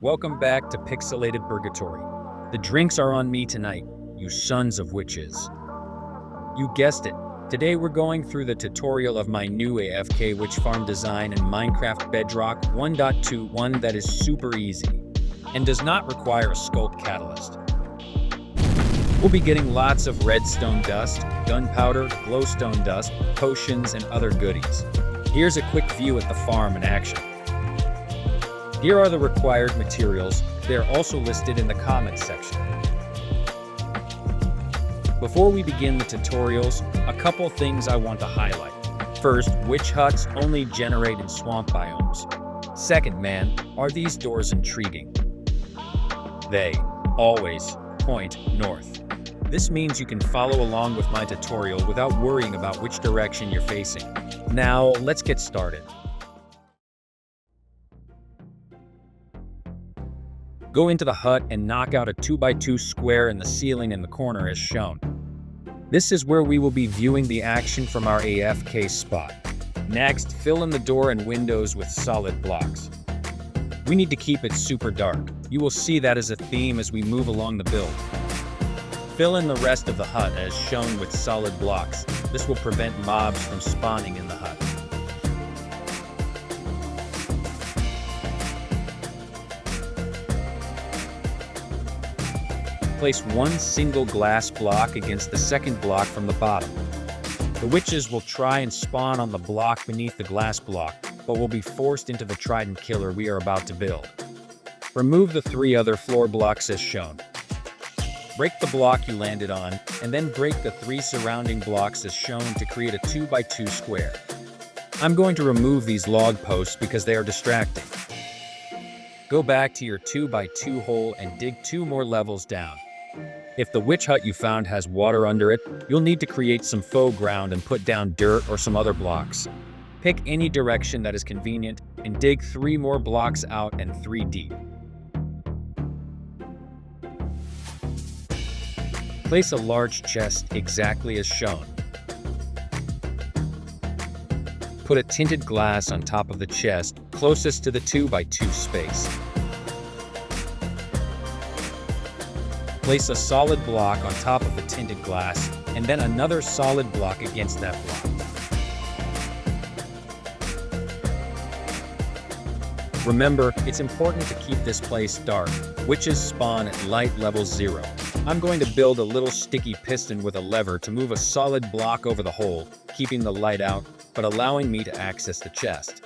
Welcome back to PixelatedPurgatory. The drinks are on me tonight, you sons of witches. You guessed it. Today we're going through the tutorial of my new AFK witch farm design in Minecraft Bedrock 1.21 that is super easy and does not require a sculk catalyst. We'll be getting lots of redstone dust, gunpowder, glowstone dust, potions, and other goodies. Here's a quick view at the farm in action. Here are the required materials. They are also listed in the comments section. Before we begin the tutorials, a couple things I want to highlight. First, witch huts only generate in swamp biomes. Second, man, are these doors intriguing? They always point north. This means you can follow along with my tutorial without worrying about which direction you're facing. Now, let's get started. Go into the hut and knock out a 2x2 square in the ceiling in the corner as shown. This is where we will be viewing the action from our AFK spot. Next, fill in the door and windows with solid blocks. We need to keep it super dark. You will see that as a theme as we move along the build. Fill in the rest of the hut as shown with solid blocks. This will prevent mobs from spawning in the hut. Place one single glass block against the second block from the bottom. The witches will try and spawn on the block beneath the glass block, but will be forced into the Trident Killer we are about to build. Remove the 3 other floor blocks as shown. Break the block you landed on, and then break the 3 surrounding blocks as shown to create a 2x2 square. I'm going to remove these log posts because they are distracting. Go back to your 2x2 hole and dig 2 more levels down. If the witch hut you found has water under it, you'll need to create some faux ground and put down dirt or some other blocks. Pick any direction that is convenient and dig 3 more blocks out and 3 deep. Place a large chest exactly as shown. Put a tinted glass on top of the chest closest to the 2x2 space. Place a solid block on top of the tinted glass, and then another solid block against that block. Remember, it's important to keep this place dark. Witches spawn at light level 0. I'm going to build a little sticky piston with a lever to move a solid block over the hole, keeping the light out, but allowing me to access the chest.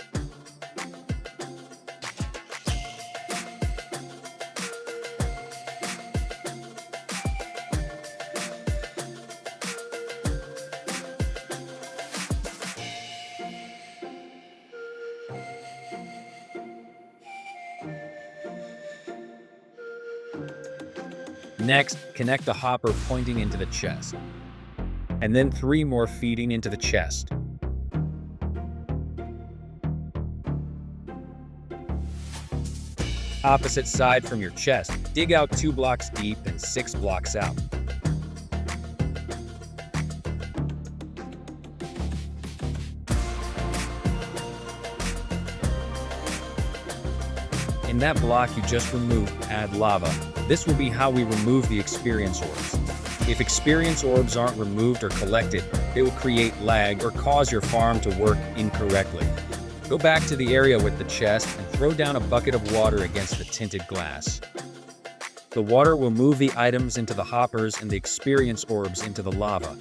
Next, connect the hopper pointing into the chest, and then 3 more feeding into the chest. Opposite side from your chest, dig out 2 blocks deep and 6 blocks out. In that block you just removed, add lava. This will be how we remove the experience orbs. If experience orbs aren't removed or collected, they will create lag or cause your farm to work incorrectly. Go back to the area with the chest and throw down a bucket of water against the tinted glass. The water will move the items into the hoppers and the experience orbs into the lava.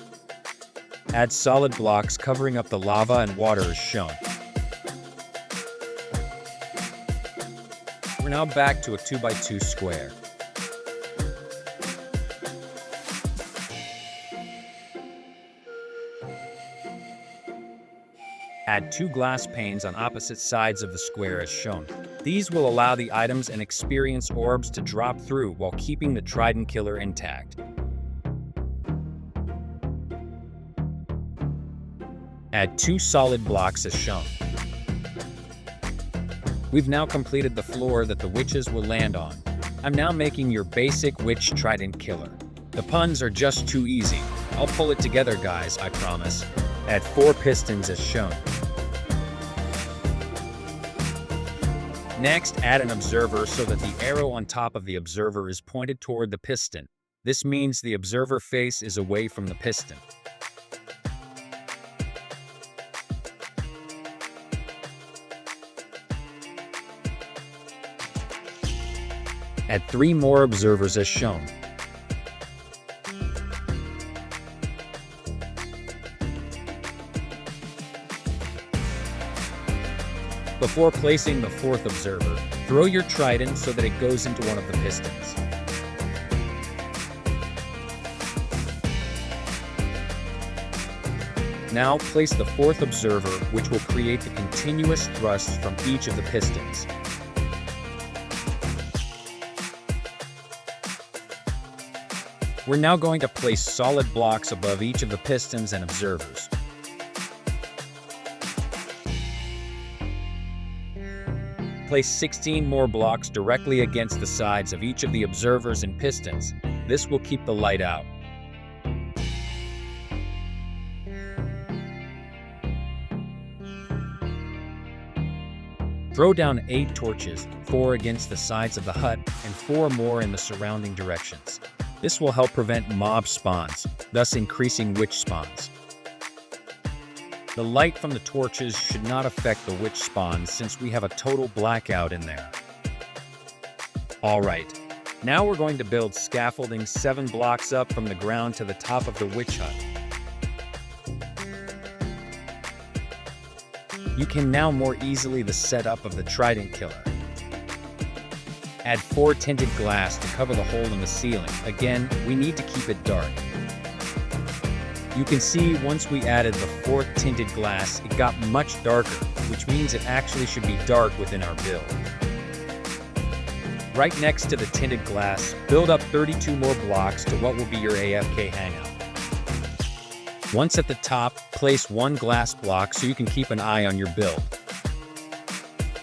Add solid blocks covering up the lava and water as shown. We're now back to a 2x2 square. Add 2 glass panes on opposite sides of the square as shown. These will allow the items and experience orbs to drop through while keeping the Trident Killer intact. Add 2 solid blocks as shown. We've now completed the floor that the witches will land on. I'm now making your basic witch Trident Killer. The puns are just too easy. I'll pull it together, guys, I promise. Add 4 pistons as shown. Next, add an observer so that the arrow on top of the observer is pointed toward the piston. This means the observer face is away from the piston. Add 3 more observers as shown. Before placing the 4th observer, throw your trident so that it goes into one of the pistons. Now place the 4th observer, which will create the continuous thrust from each of the pistons. We're now going to place solid blocks above each of the pistons and observers. Place 16 more blocks directly against the sides of each of the observers and pistons. This will keep the light out. Throw down 8 torches, 4 against the sides of the hut and 4 more in the surrounding directions. This will help prevent mob spawns, thus increasing witch spawns. The light from the torches should not affect the witch spawns since we have a total blackout in there. Alright, now we're going to build scaffolding 7 blocks up from the ground to the top of the witch hut. You can now more easily the setup of the Trident Killer. Add 4 tinted glass to cover the hole in the ceiling. Again, we need to keep it dark. You can see once we added the 4th tinted glass, it got much darker, which means it actually should be dark within our build. Right next to the tinted glass, build up 32 more blocks to what will be your AFK hangout. Once at the top, place 1 glass block so you can keep an eye on your build.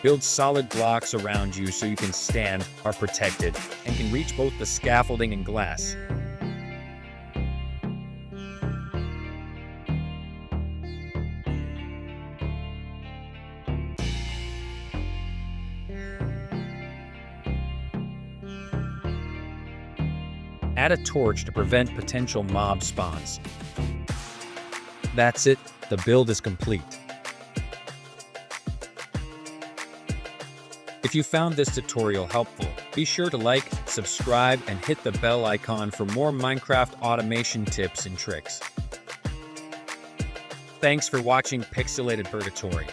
Build solid blocks around you so you can stand, are protected, and can reach both the scaffolding and glass. Add a torch to prevent potential mob spawns. That's it, the build is complete. If you found this tutorial helpful, be sure to like, subscribe, and hit the bell icon for more Minecraft automation tips and tricks. Thanks for watching Pixelated Purgatory.